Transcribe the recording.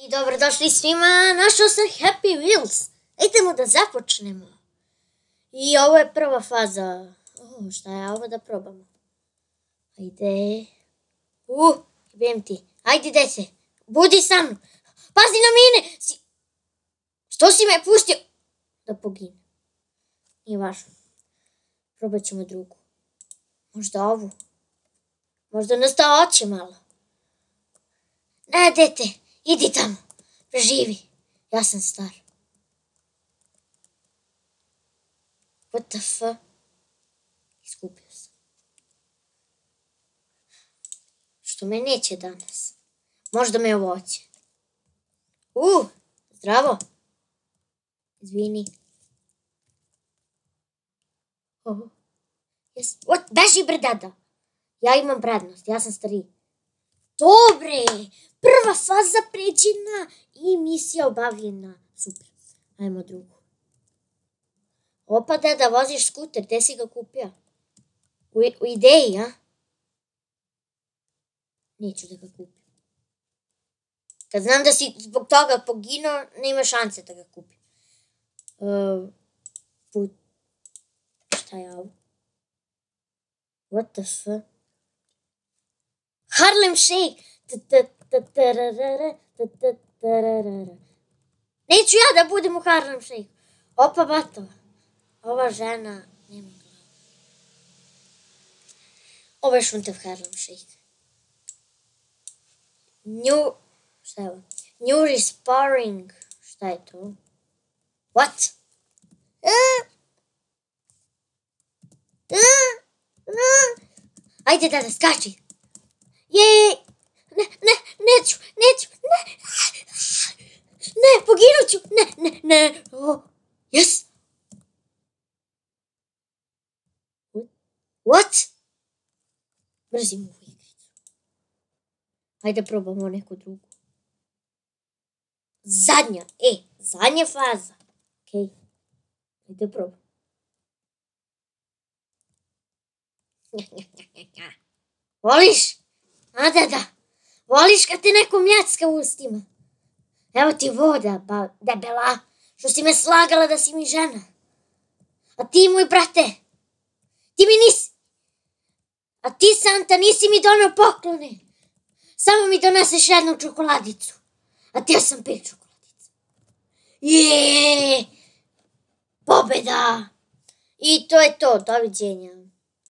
I dobrodošli svima, našao sam Happy Wheels. Idemo da započnemo. I ovo je prva faza. Šta je ovo da probamo? Ajde. Vijem ti. Ajde, dece. Budi sa mnom. Pazi na mine. Što si me pustio? Da pogine. Nije važno. Probat ćemo drugu. Možda ovu. Možda nas ta oće malo. Ne, dete. Idi tamo. Preživi. Ja sam star. What the fuck? Iskupio sam. Što me neće danas? Možda me ovo hoće. Zdravo. Izvini. Beži brdada. Ja imam prednost. Ja sam stariji. Dobre. Prva faza pređena i misija obavljena. Super. Ajmo drugu. Opa, deda, voziš skuter. Gde si ga kupio? U Ideji, a? Neću da ga kupim. Kad znam da si zbog toga poginuo, nema šanse da ga kupim. Šta je ovo? What the fuck? Harlem Shake! Neću ja da budem u Harlem Shake. Opa, bato. Ova žena nema glavu. Ovo je šuntev Harlem Shake. Šta je ovo? New Resparing. Šta je to? What? Ajde, dada, skači. Jej! Neću. Ne, poginut ću. Ne. Yes. What? Mrzim ovu igricu. Ajde probamo neku drugu. Zadnja faza. Okej. Ajde probam. Voliš? A da. Voliš kad te neko mljacka u ustima? Evo ti voda, debela. Što si me slagala da si mi žena. A ti, moj brate, ti mi nisi. A ti, Santa, nisi mi donio poklone. Samo mi doneseš jednu čokoladicu. A ti ja sam 5 čokoladica. Jeee! Pobjeda! I to je to. Doviđenja.